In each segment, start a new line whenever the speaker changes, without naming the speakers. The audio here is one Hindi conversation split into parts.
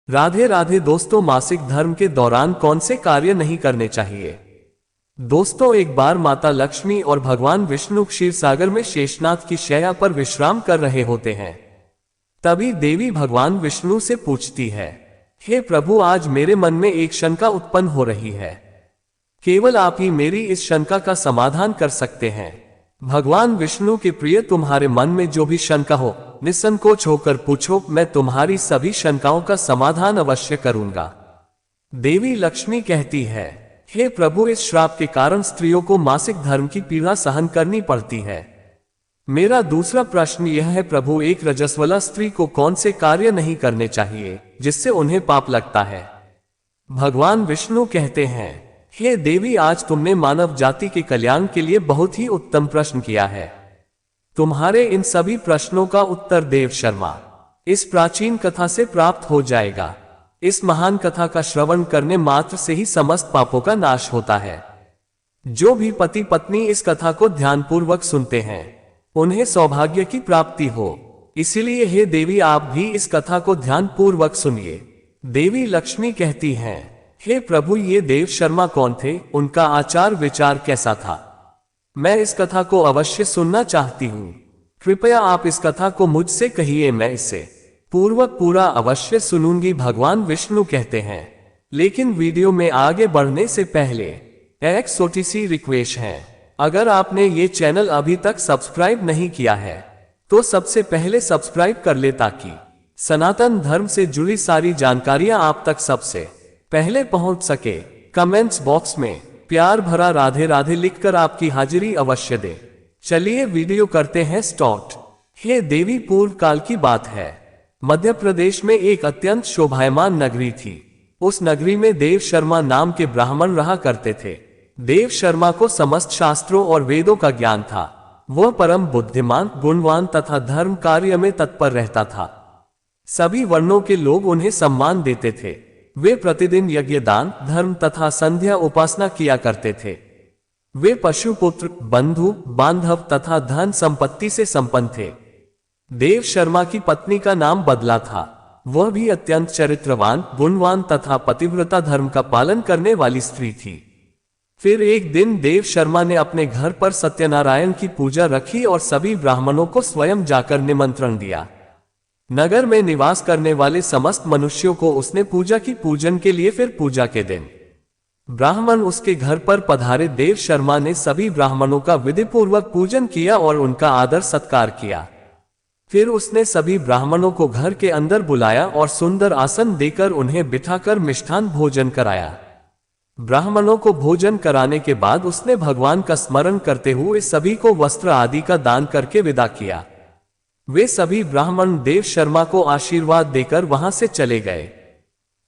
राधे राधे दोस्तों, मासिक धर्म के दौरान कौन से कार्य नहीं करने चाहिए। दोस्तों, एक बार माता लक्ष्मी और भगवान विष्णु क्षीरसागर में शेषनाग की शैया पर विश्राम कर रहे होते हैं। तभी देवी भगवान विष्णु से पूछती है, हे प्रभु, आज मेरे मन में एक शंका उत्पन्न हो रही है। केवल आप ही मेरी इस शंका का समाधान कर सकते हैं। भगवान विष्णु के प्रिय, तुम्हारे मन में जो भी शंका हो निसंकोच होकर पूछो, मैं तुम्हारी सभी शंकाओं का समाधान अवश्य करूंगा। देवी लक्ष्मी कहती है, हे प्रभु, इस श्राप के कारण स्त्रियों को मासिक धर्म की पीड़ा सहन करनी पड़ती है। मेरा दूसरा प्रश्न यह है प्रभु, एक रजस्वला स्त्री को कौन से कार्य नहीं करने चाहिए जिससे उन्हें पाप लगता है। भगवान विष्णु कहते हैं, हे देवी, आज तुमने मानव जाति के कल्याण के लिए बहुत ही उत्तम प्रश्न किया है। तुम्हारे इन सभी प्रश्नों का उत्तर देव शर्मा इस प्राचीन कथा से प्राप्त हो जाएगा। इस महान कथा का श्रवण करने मात्र से ही समस्त पापों का नाश होता है। जो भी पति पत्नी इस कथा को ध्यानपूर्वक सुनते हैं उन्हें सौभाग्य की प्राप्ति हो। इसीलिए हे देवी, आप भी इस कथा को ध्यानपूर्वक सुनिए। देवी लक्ष्मी कहती हैं, हे प्रभु, ये देव शर्मा कौन थे, उनका आचार विचार कैसा था? मैं इस कथा को अवश्य सुनना चाहती हूँ। कृपया आप इस कथा को मुझसे कहिए, मैं इसे पूर्वक पूरा अवश्य सुनूंगी। भगवान विष्णु कहते हैं, लेकिन वीडियो में आगे बढ़ने से पहले एक छोटी सी रिक्वेस्ट है। अगर आपने ये चैनल अभी तक सब्सक्राइब नहीं किया है तो सबसे पहले सब्सक्राइब कर ले, ताकि सनातन धर्म से जुड़ी सारी जानकारियां आप तक सबसे पहले पहुंच सके। कमेंट्स बॉक्स में प्यार भरा राधे राधे लिखकर आपकी हाजिरी अवश्य दे। चलिए वीडियो करते हैं स्टार्ट। हे देवी, पूर्व काल की बात है। मध्य प्रदेश में एक अत्यंत शोभायमान नगरी थी। उस नगरी में देव शर्मा नाम के ब्राह्मण रहा करते थे। देव शर्मा को समस्त शास्त्रों और वेदों का ज्ञान था। वह परम बुद्धिमान, गुणवान तथा धर्म कार्य में तत्पर रहता था। सभी वर्णों के लोग उन्हें सम्मान देते थे। वे प्रतिदिन यज्ञ, दान, धर्म तथा संध्या उपासना किया करते थे। वे पशुपुत्र, बंधु बांधव तथा धन संपत्ति से संपन्न थे। देव शर्मा की पत्नी का नाम बदला था। वह भी अत्यंत चरित्रवान, गुणवान तथा पतिव्रता, धर्म का पालन करने वाली स्त्री थी। फिर एक दिन देव शर्मा ने अपने घर पर सत्यनारायण की पूजा रखी और सभी ब्राह्मणों को स्वयं जाकर निमंत्रण दिया। नगर में निवास करने वाले समस्त मनुष्यों को उसने पूजा की। पूजन के लिए फिर पूजा के दिन ब्राह्मण उसके घर पर पधारे। देव शर्मा ने सभी ब्राह्मणों का विधिपूर्वक पूजन किया और उनका आदर सत्कार किया। फिर उसने सभी ब्राह्मणों को घर के अंदर बुलाया और सुंदर आसन देकर उन्हें बिठाकर मिष्ठान भोजन कराया। ब्राह्मणों को भोजन कराने के बाद उसने भगवान का स्मरण करते हुए सभी को वस्त्र आदि का दान करके विदा किया। वे सभी ब्राह्मण देव शर्मा को आशीर्वाद देकर वहां से चले गए।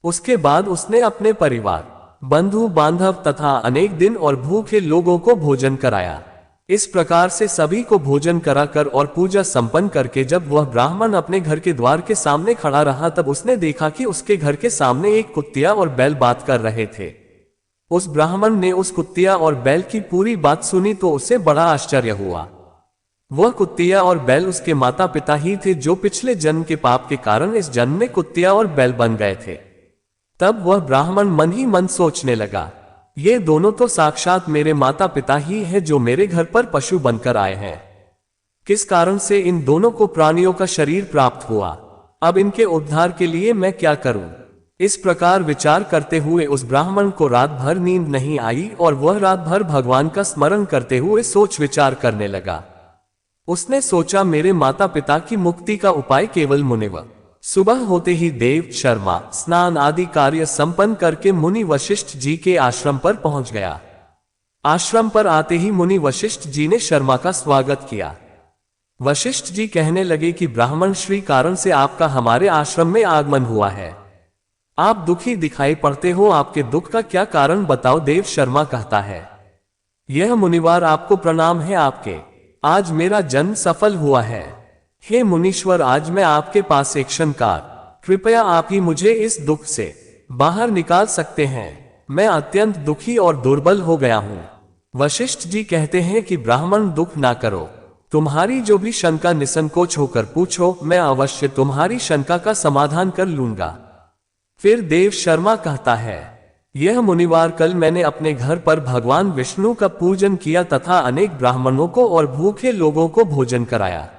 उसके बाद उसने अपने परिवार, बंधु बांधव तथा अनेक दिन और भूखे लोगों को भोजन कराया। इस प्रकार से सभी को भोजन कराकर और पूजा संपन्न करके जब वह ब्राह्मण अपने घर के द्वार के सामने खड़ा रहा, तब उसने देखा कि उसके घर के सामने एक कुत्तिया और बैल बात कर रहे थे। उस ब्राह्मण ने उस कुत्तिया और बैल की पूरी बात सुनी तो उसे बड़ा आश्चर्य हुआ। वह कुत्तिया और बैल उसके माता पिता ही थे, जो पिछले जन्म के पाप के कारण इस जन्म में कुत्तिया और बैल बन गए थे। तब वह ब्राह्मण मन ही मन सोचने लगा, ये दोनों तो साक्षात मेरे माता पिता ही हैं, जो मेरे घर पर पशु बनकर आए हैं। किस कारण से इन दोनों को प्राणियों का शरीर प्राप्त हुआ? अब इनके उद्धार के लिए मैं क्या करूं? इस प्रकार विचार करते हुए उस ब्राह्मण को रात भर नींद नहीं आई और वह रात भर भगवान का स्मरण करते हुए सोच विचार करने लगा। उसने सोचा, मेरे माता पिता की मुक्ति का उपाय केवल मुनिव। सुबह होते ही देव शर्मा स्नान आदि कार्य संपन्न करके मुनि वशिष्ठ जी के आश्रम पर पहुंच गया। आश्रम पर आते ही मुनि वशिष्ठ जी ने शर्मा का स्वागत किया। वशिष्ठ जी कहने लगे कि ब्राह्मण श्री कारण से आपका हमारे आश्रम में आगमन हुआ है। आप दुखी दिखाई पड़ते हो, आपके दुख का क्या कारण बताओ? देव शर्मा कहता है, यह मुनिवार, आपको प्रणाम है। आपके आज मेरा जन्म सफल हुआ है। हे मुनीश्वर, आज मैं आपके पास एक शंका, कृपया आप ही मुझे इस दुख से बाहर निकाल सकते हैं। मैं अत्यंत दुखी और दुर्बल हो गया हूँ। वशिष्ठ जी कहते हैं कि ब्राह्मण, दुख ना करो। तुम्हारी जो भी शंका निसंकोच होकर पूछो, मैं अवश्य तुम्हारी शंका का समाधान कर लूंगा। फिर देव शर्मा कहता है, यह मुनिवार कल मैंने अपने घर पर भगवान विष्णु का पूजन किया तथा अनेक ब्राह्मणों को और भूखे लोगों को भोजन कराया।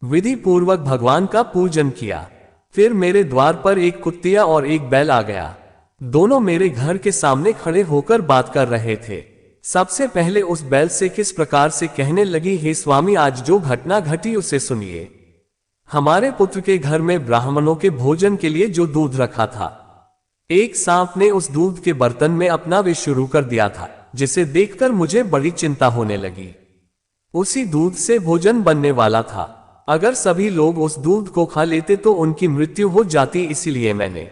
विधि पूर्वक भगवान का पूजन किया। फिर मेरे द्वार पर एक कुत्तिया और एक बैल आ गया। दोनों मेरे घर के सामने खड़े होकर बात कर रहे थे। सबसे पहले उस बैल से किस प्रकार से कहने लगी, हे स्वामी, आज जो घटना घटी उसे सुनिए। हमारे पुत्र के घर में ब्राह्मणों के भोजन के लिए जो दूध रखा था, एक सांप ने उस दूध के बर्तन में अपना विष शुरू कर दिया था, जिसे देखकर मुझे बड़ी चिंता होने लगी। उसी दूध से भोजन बनने वाला था। अगर सभी लोग उस दूध को खा लेते तो उनकी मृत्यु हो जाती, इसीलिए मैंने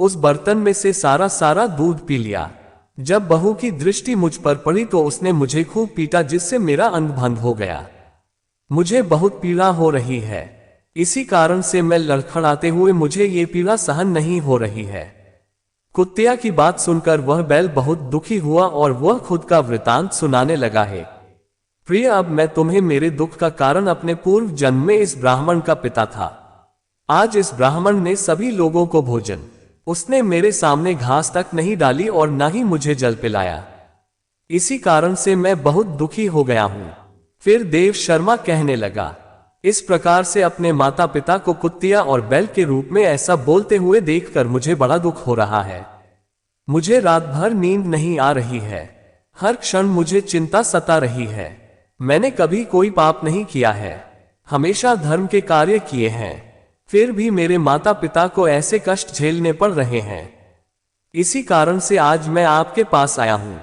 उस बर्तन में से सारा दूध पी लिया। जब बहू की दृष्टि मुझ पर पड़ी तो उसने मुझे खूब पीटा, जिससे मेरा अंग भंग हो गया। मुझे बहुत पीड़ा हो रही है। इसी कारण से मैं लड़खड़ाते हुए, मुझे ये पीड़ा सहन नहीं हो रही है। कुत्तिया की बात सुनकर वह बैल बहुत दुखी हुआ और वह खुद का वृतांत सुनाने लगा है। प्रिय, अब मैं तुम्हें मेरे दुख का कारण अपने पूर्व जन्म में इस ब्राह्मण का पिता था। आज इस ब्राह्मण ने सभी लोगों को भोजन, उसने मेरे सामने घास तक नहीं डाली और न ही मुझे जल पिलाया। इसी कारण से मैं बहुत दुखी हो गया हूं। फिर देव शर्मा कहने लगा, इस प्रकार से अपने माता पिता को कुत्तिया और बैल के रूप में ऐसा बोलते हुए देखकर मुझे बड़ा दुख हो रहा है। मुझे रात भर नींद नहीं आ रही है। हर क्षण मुझे चिंता सता रही है। मैंने कभी कोई पाप नहीं किया है, हमेशा धर्म के कार्य किए हैं, फिर भी मेरे माता पिता को ऐसे कष्ट झेलने पड़ रहे हैं। इसी कारण से आज मैं आपके पास आया हूं।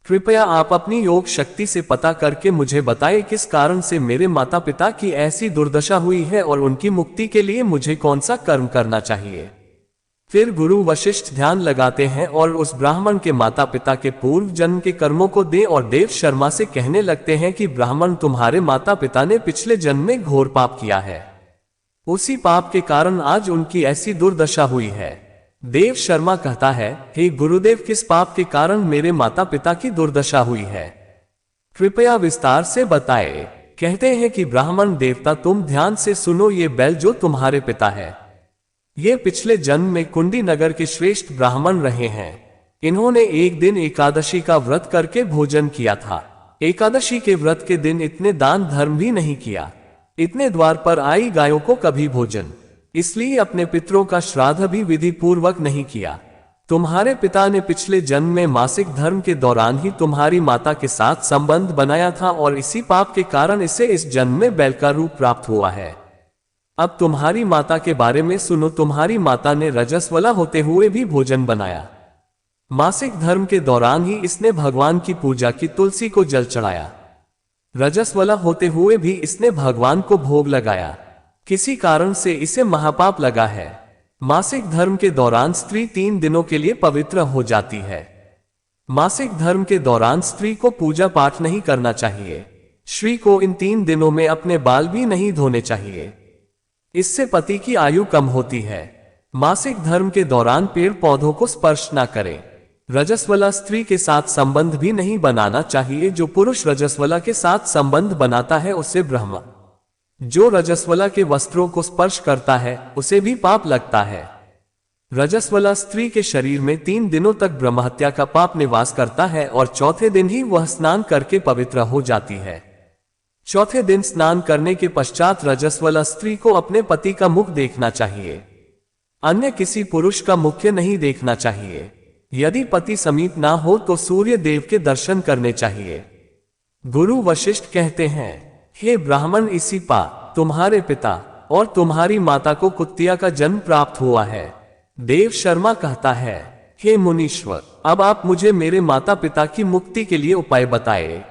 कृपया आप अपनी योग शक्ति से पता करके मुझे बताएं किस कारण से मेरे माता पिता की ऐसी दुर्दशा हुई है और उनकी मुक्ति के लिए मुझे कौन सा कर्म करना चाहिए। फिर गुरु वशिष्ठ ध्यान लगाते हैं और उस ब्राह्मण के माता पिता के पूर्व जन्म के कर्मों को दे और देव शर्मा से कहने लगते हैं कि ब्राह्मण, तुम्हारे माता पिता ने पिछले जन्म में घोर पाप किया है। उसी पाप के कारण आज उनकी ऐसी दुर्दशा हुई है। देव शर्मा कहता है, हे गुरुदेव, किस पाप के कारण मेरे माता पिता की दुर्दशा हुई है, कृपया विस्तार से बताएं। कहते हैं कि ब्राह्मण देवता, तुम ध्यान से सुनो। ये बैल जो तुम्हारे पिता है, ये पिछले जन्म में कुंडी नगर के श्रेष्ठ ब्राह्मण रहे हैं। इन्होंने एक दिन एकादशी का व्रत करके भोजन किया था। एकादशी के व्रत के दिन इतने दान धर्म भी नहीं किया, इतने द्वार पर आई गायों को कभी भोजन, इसलिए अपने पितरों का श्राद्ध भी विधि पूर्वक नहीं किया। तुम्हारे पिता ने पिछले जन्म में मासिक धर्म के दौरान ही तुम्हारी माता के साथ संबंध बनाया था और इसी पाप के कारण इसे इस जन्म में बैल का रूप प्राप्त हुआ है। अब तुम्हारी माता के बारे में सुनो। तुम्हारी माता ने रजस्वला होते हुए भी भोजन बनाया। मासिक धर्म के दौरान ही इसने भगवान की पूजा की, तुलसी को जल चढ़ाया। रजस्वला होते हुए भी इसने भगवान को भोग लगाया। किसी कारण से इसे महापाप लगा है। मासिक धर्म के दौरान स्त्री 3 दिनों के लिए पवित्र हो जाती है। मासिक धर्म के दौरान स्त्री को पूजा पाठ नहीं करना चाहिए। स्त्री को इन 3 दिनों में अपने बाल भी नहीं धोने चाहिए, इससे पति की आयु कम होती है। मासिक धर्म के दौरान पेड़ पौधों को स्पर्श न करें। रजस्वला स्त्री के साथ संबंध भी नहीं बनाना चाहिए। जो पुरुष रजस्वला के साथ संबंध बनाता है उसे ब्रह्म, जो रजस्वला के वस्त्रों को स्पर्श करता है उसे भी पाप लगता है। रजस्वला स्त्री के शरीर में 3 दिनों तक ब्रह्महत्या का पाप निवास करता है और चौथे दिन ही वह स्नान करके पवित्र हो जाती है। चौथे दिन स्नान करने के पश्चात रजस्वला स्त्री को अपने पति का मुख देखना चाहिए, अन्य किसी पुरुष का मुख नहीं देखना चाहिए। यदि पति समीप ना हो तो सूर्य देव के दर्शन करने चाहिए। गुरु वशिष्ठ कहते हैं, हे ब्राह्मण, इसी तुम्हारे पिता और तुम्हारी माता को कुत्तिया का जन्म प्राप्त हुआ है। देव शर्मा कहता है, हे मुनीश्वर, अब आप मुझे मेरे माता पिता की मुक्ति के लिए उपाय बताएं।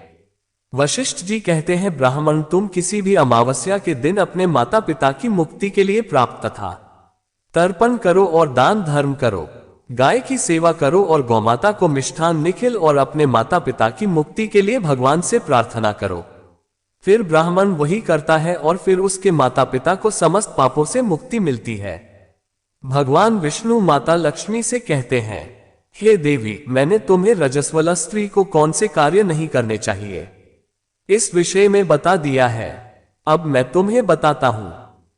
वशिष्ठ जी कहते हैं, ब्राह्मण, तुम किसी भी अमावस्या के दिन अपने माता पिता की मुक्ति के लिए प्राप्त तथा तर्पण करो और दान धर्म करो, गाय की सेवा करो और गौमाता को मिष्ठान निखिल और अपने माता पिता की मुक्ति के लिए भगवान से प्रार्थना करो। फिर ब्राह्मण वही करता है और फिर उसके माता पिता को समस्त पापों से मुक्ति मिलती है। भगवान विष्णु माता लक्ष्मी से कहते हैं, हे देवी, मैंने तुम्हें रजस्वला स्त्री को कौन से कार्य नहीं करने चाहिए इस विषय में बता दिया है। अब मैं तुम्हें बताता हूं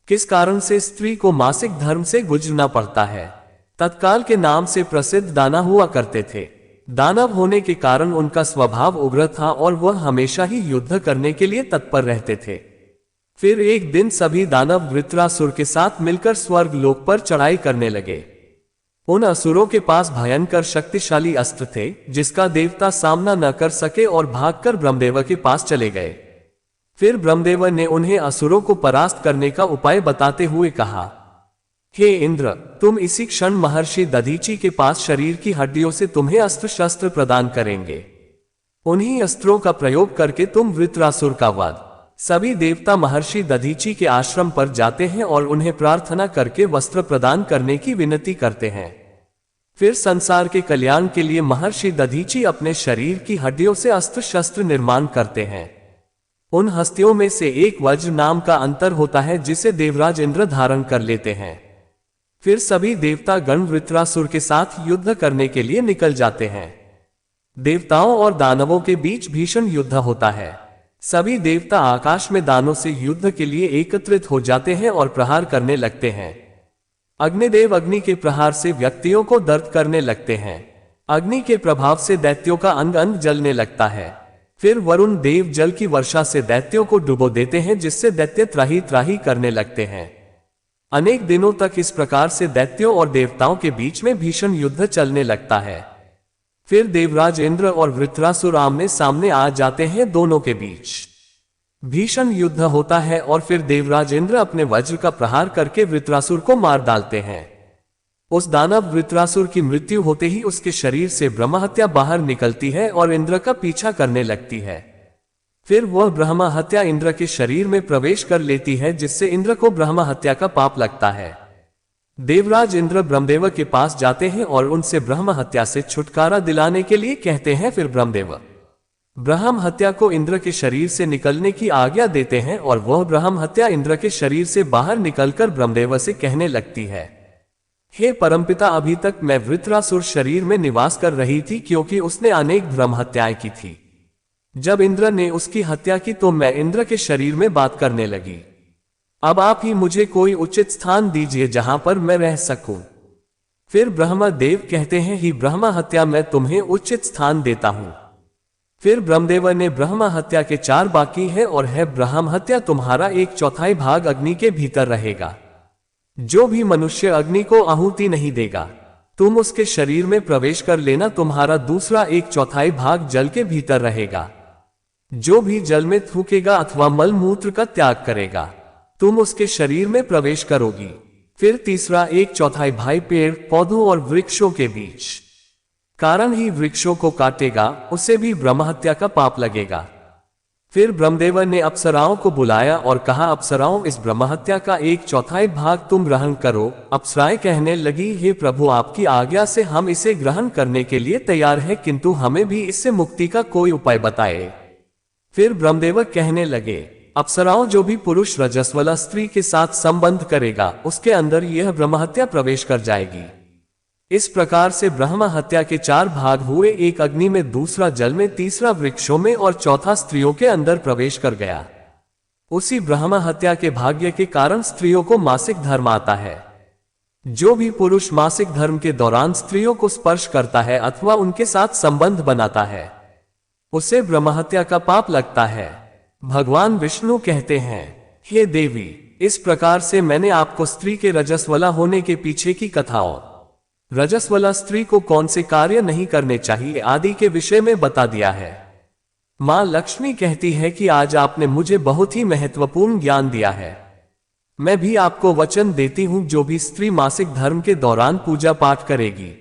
किस कारण से स्त्री को मासिक धर्म से गुजरना पड़ता है। तत्काल के नाम से प्रसिद्ध दाना हुआ करते थे। दानव होने के कारण उनका स्वभाव उग्र था और वह हमेशा ही युद्ध करने के लिए तत्पर रहते थे। फिर एक दिन सभी दानव वृत्रासुर के साथ मिलकर स्वर्ग लोक पर चढ़ाई करने लगे। उन असुरों के पास भयंकर शक्तिशाली अस्त्र थे जिसका देवता सामना न कर सके और भागकर ब्रह्मदेव के पास चले गए। फिर ब्रह्मदेव ने उन्हें असुरों को परास्त करने का उपाय बताते हुए कहा, हे इंद्र, तुम इसी क्षण महर्षि दधीचि के पास शरीर की हड्डियों से तुम्हें अस्त्र शस्त्र प्रदान करेंगे। उन्हीं अस्त्रों का प्रयोग करके तुम वृत्रासुर का वध। सभी देवता महर्षि दधीचि के आश्रम पर जाते हैं और उन्हें प्रार्थना करके वस्त्र प्रदान करने की विनती करते हैं। फिर संसार के कल्याण के लिए महर्षि दधीचि अपने शरीर की हड्डियों से अस्त्र शस्त्र निर्माण करते हैं। उन हस्तियों में से एक वज्र नाम का अंतर होता है जिसे देवराज इंद्र धारण कर लेते हैं। फिर सभी देवता गण वृत्रासुर के साथ युद्ध करने के लिए निकल जाते हैं। देवताओं और दानवों के बीच भीषण युद्ध होता है। सभी देवता आकाश में दानों से युद्ध के लिए एकत्रित हो जाते हैं और प्रहार करने लगते हैं। अग्निदेव अग्नि के प्रहार से व्यक्तियों को दर्द करने लगते हैं। अग्नि के प्रभाव से दैत्यों का अंग अंग जलने लगता है। फिर वरुण देव जल की वर्षा से दैत्यों को डुबो देते हैं जिससे दैत्य त्राही त्राही करने लगते हैं। अनेक दिनों तक इस प्रकार से दैत्यों और देवताओं के बीच में भीषण युद्ध चलने लगता है। फिर देवराज इंद्र और वृत्रासुर आमने सामने आ जाते हैं। दोनों के बीच भीषण युद्ध होता है और फिर देवराज इंद्र अपने वज्र का प्रहार करके वृत्रासुर को मार डालते हैं। उस दानव वृत्रासुर की मृत्यु होते ही उसके शरीर से ब्रह्महत्या बाहर निकलती है और इंद्र का पीछा करने लगती है। फिर वह ब्रह्महत्या इंद्र के शरीर में प्रवेश कर लेती है जिससे इंद्र को ब्रह्महत्या का पाप लगता है। देवराज इंद्र ब्रह्मदेव के पास जाते हैं और उनसे ब्रह्महत्या से छुटकारा दिलाने के लिए कहते हैं। फिर ब्रह्मदेव ब्रह्महत्या को इंद्र के शरीर से निकलने की आज्ञा देते हैं और वह ब्रह्महत्या इंद्र के शरीर से बाहर निकलकर ब्रह्मदेव से कहने लगती है, हे परमपिता, अभी तक मैं वृत्रासुर शरीर में निवास कर रही थी क्योंकि उसने अनेक ब्रह्महत्याएं की थी। जब इंद्र ने उसकी हत्या की तो मैं इंद्र के शरीर में बात करने लगी। अब आप ही मुझे कोई उचित स्थान दीजिए जहां पर मैं रह सकूं। फिर ब्रह्मदेव कहते हैं, ही ब्रह्महत्या, मैं तुम्हें उचित स्थान देता हूं। फिर ब्रह्मदेव ने ब्रह्महत्या के 4 बाकी है और है ब्रह्महत्या, तुम्हारा 1/4 भाग अग्नि के भीतर रहेगा। जो भी मनुष्य अग्नि को आहुति नहीं देगा तुम उसके शरीर में प्रवेश कर लेना। तुम्हारा दूसरा 1/4 भाग जल के भीतर रहेगा। जो भी जल में थूकेगा अथवा मल मूत्र का त्याग करेगा तुम उसके शरीर में प्रवेश करोगी। फिर तीसरा 1/4 भाग पेड़ पौधों और वृक्षों के बीच कारण ही वृक्षों को काटेगा, उसे भी ब्रह्महत्या का पाप लगेगा। फिर ब्रह्मदेव ने अप्सराओं को बुलाया और कहा, अप्सराओं, इस ब्रह्महत्या का 1/4 भाग तुम ग्रहण करो। अप्सराएं कहने लगी, हे प्रभु, आपकी आज्ञा से हम इसे ग्रहण करने के लिए तैयार हैं, किंतु हमें भी इससे मुक्ति का कोई उपाय बताए। फिर ब्रह्मदेव कहने लगे, अप्सराओं, जो भी पुरुष रजस्वला स्त्री के साथ संबंध करेगा उसके अंदर यह ब्रह्महत्या प्रवेश कर जाएगी। इस प्रकार से ब्रह्महत्या के 4 भाग हुए, एक अग्नि में, दूसरा जल में, तीसरा वृक्षों में और चौथा स्त्रियों के अंदर प्रवेश कर गया। उसी ब्रह्महत्या के भाग्य के कारण स्त्रियों को मासिक धर्म आता है। जो भी पुरुष मासिक धर्म के दौरान स्त्रियों को स्पर्श करता है अथवा उनके साथ संबंध बनाता है उसे ब्रह्महत्या का पाप लगता है। भगवान विष्णु कहते हैं, हे देवी, इस प्रकार से मैंने आपको स्त्री के रजस्वला होने के पीछे की कथाओं, रजस्वला स्त्री को कौन से कार्य नहीं करने चाहिए आदि के विषय में बता दिया है। मां लक्ष्मी कहती है कि आज आपने मुझे बहुत ही महत्वपूर्ण ज्ञान दिया है। मैं भी आपको वचन देती हूं, जो भी स्त्री मासिक धर्म के दौरान पूजा पाठ करेगी,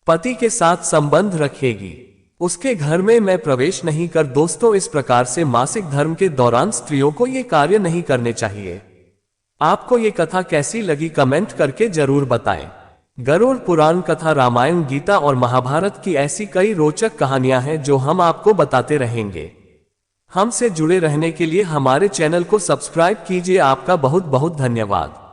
पति के साथ संबंध रखेगी, उसके घर में मैं प्रवेश नहीं कर। दोस्तों, इस प्रकार से मासिक धर्म के दौरान स्त्रियों को ये कार्य नहीं करने चाहिए। आपको ये कथा कैसी लगी कमेंट करके जरूर बताएं। गरुड़ पुराण कथा, रामायण, गीता और महाभारत की ऐसी कई रोचक कहानियां हैं जो हम आपको बताते रहेंगे। हमसे जुड़े रहने के लिए हमारे चैनल को सब्सक्राइब कीजिए। आपका बहुत बहुत धन्यवाद।